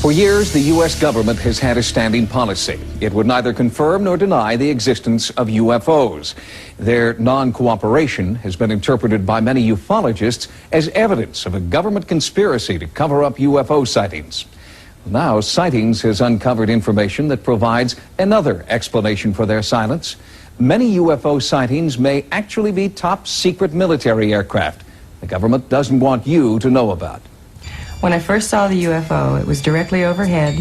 For years, the U.S. government has had a standing policy. It would neither confirm nor deny the existence of UFOs. Their non-cooperation has been interpreted by many ufologists as evidence of a government conspiracy to cover up UFO sightings. Now, Sightings has uncovered information that provides another explanation for their silence. Many UFO sightings may actually be top-secret military aircraft the government doesn't want you to know about. When I first saw the UFO, it was directly overhead,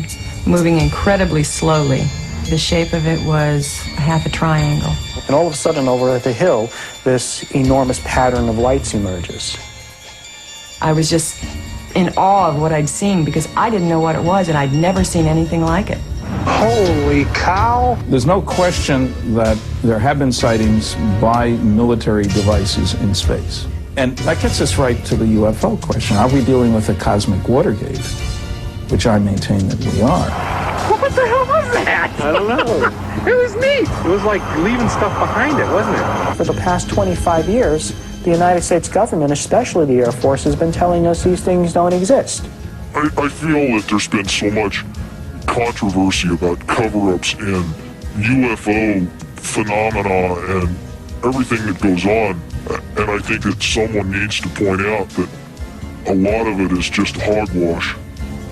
moving incredibly slowly. The shape of it was half a triangle. And all of a sudden, over at the hill, this enormous pattern of lights emerges. I was just in awe of what I'd seen because I didn't know what it was, and I'd never seen anything like it. Holy cow! There's no question that there have been sightings by military devices in space. And that gets us right to the UFO question. Are we dealing with a cosmic Watergate? Which I maintain that we are. What the hell was that? I don't know. It was neat. It was like leaving stuff behind it, wasn't it? For the past 25 years, the United States government, especially the Air Force, has been telling us these things don't exist. I feel that there's been so much controversy about cover-ups and UFO phenomena and everything that goes on. And I think that someone needs to point out that a lot of it is just hogwash.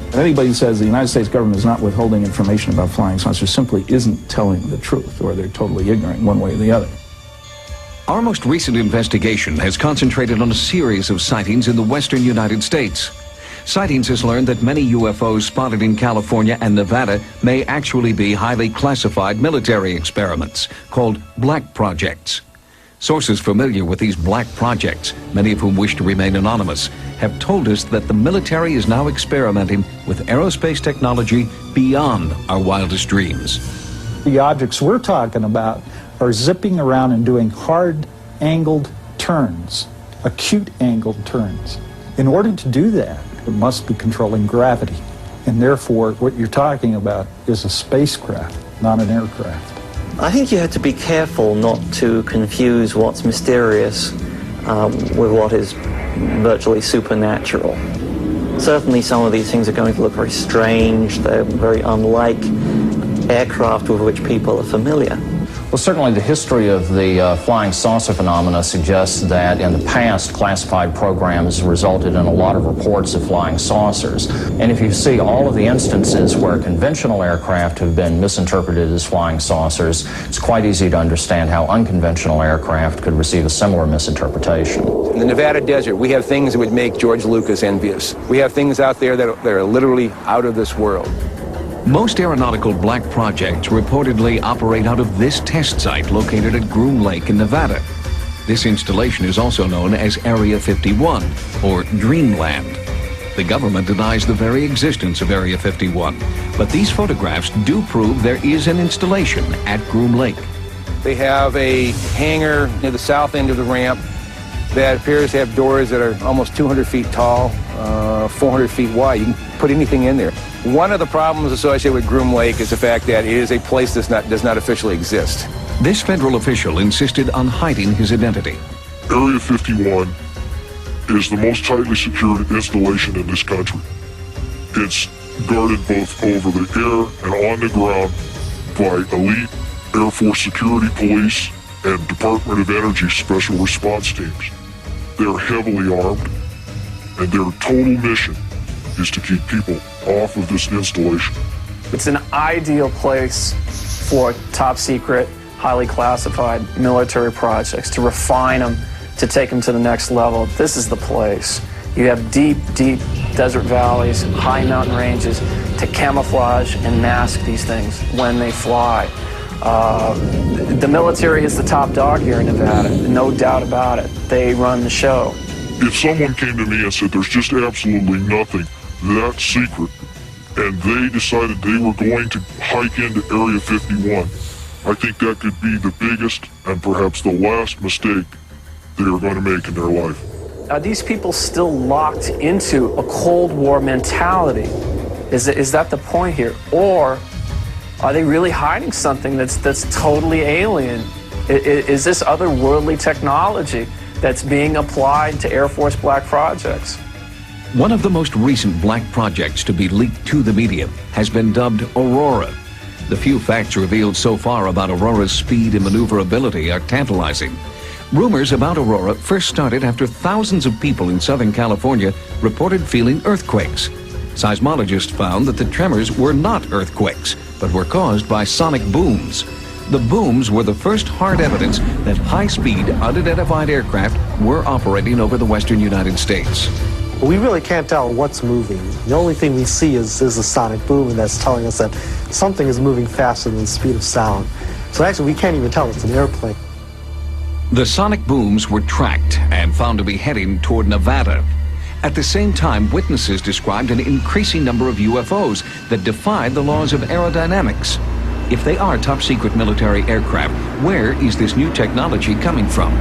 If anybody says the United States government is not withholding information about flying saucers simply isn't telling the truth, or they're totally ignorant one way or the other. Our most recent investigation has concentrated on a series of sightings in the western United States. Sightings has learned that many UFOs spotted in California and Nevada may actually be highly classified military experiments called black projects. Sources familiar with these black projects, many of whom wish to remain anonymous, have told us that the military is now experimenting with aerospace technology beyond our wildest dreams. The objects we're talking about are zipping around and doing hard angled turns, acute angled turns. In order to do that, it must be controlling gravity. And therefore, what you're talking about is a spacecraft, not an aircraft. I think you have to be careful not to confuse what's mysterious with what is virtually supernatural. Certainly some of these things are going to look very strange. They're very unlike aircraft with which people are familiar. Well, certainly the history of the flying saucer phenomena suggests that in the past, classified programs resulted in a lot of reports of flying saucers. And if you see all of the instances where conventional aircraft have been misinterpreted as flying saucers, it's quite easy to understand how unconventional aircraft could receive a similar misinterpretation. In the Nevada desert, we have things that would make George Lucas envious. We have things out there that are literally out of this world. Most aeronautical black projects reportedly operate out of this test site located at Groom Lake in Nevada. This installation is also known as Area 51, or Dreamland. The government denies the very existence of Area 51, but these photographs do prove there is an installation at Groom Lake. They have a hangar near the south end of the ramp that appears to have doors that are almost 200 feet tall, 400 feet wide. You can put anything in there. One of the problems associated with Groom Lake is the fact that it is a place that does not officially exist. This federal official insisted on hiding his identity. Area 51 is the most tightly secured installation in this country. It's guarded both over the air and on the ground by elite Air Force security police and Department of Energy special response teams. They're heavily armed, and their total mission is to keep people off of this installation. It's an ideal place for top secret, highly classified military projects, to refine them, to take them to the next level. This is the place. You have deep, deep desert valleys, high mountain ranges to camouflage and mask these things when they fly. The military is the top dog here in Nevada, no doubt about it. They run the show. If someone came to me and said there's just absolutely nothing that secret, and they decided they were going to hike into Area 51, I think that could be the biggest and perhaps the last mistake they are going to make in their life. Are these people still locked into a Cold War mentality? Is that the point here? Or are they really hiding something that's totally alien? Is this otherworldly technology that's being applied to Air Force black projects? One of the most recent black projects to be leaked to the media has been dubbed Aurora. The few facts revealed so far about Aurora's speed and maneuverability are tantalizing. Rumors about Aurora first started after thousands of people in Southern California reported feeling earthquakes. Seismologists found that the tremors were not earthquakes, but were caused by sonic booms. The booms were the first hard evidence that high-speed, unidentified aircraft were operating over the western United States. We really can't tell what's moving. The only thing we see is a sonic boom, and that's telling us that something is moving faster than the speed of sound. So actually, we can't even tell it's an airplane. The sonic booms were tracked and found to be heading toward Nevada. At the same time, witnesses described an increasing number of UFOs that defied the laws of aerodynamics. If they are top-secret military aircraft, where is this new technology coming from?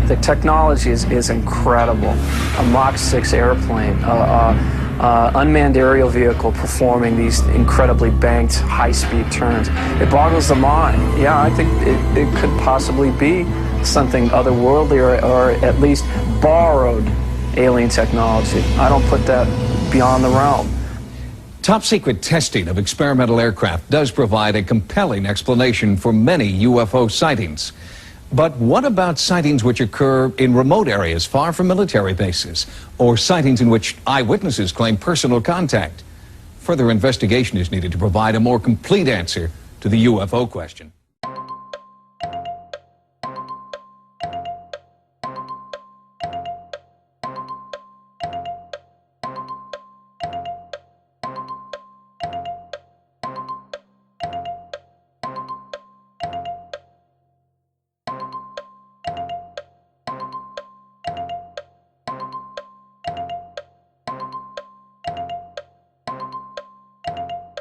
The technology is incredible. A Mach 6 airplane, unmanned aerial vehicle performing these incredibly banked high-speed turns. It boggles the mind. Yeah, I think it could possibly be something otherworldly or at least borrowed alien technology. I don't put that beyond the realm. Top-secret testing of experimental aircraft does provide a compelling explanation for many UFO sightings. But what about sightings which occur in remote areas far from military bases, or sightings in which eyewitnesses claim personal contact? Further investigation is needed to provide a more complete answer to the UFO question.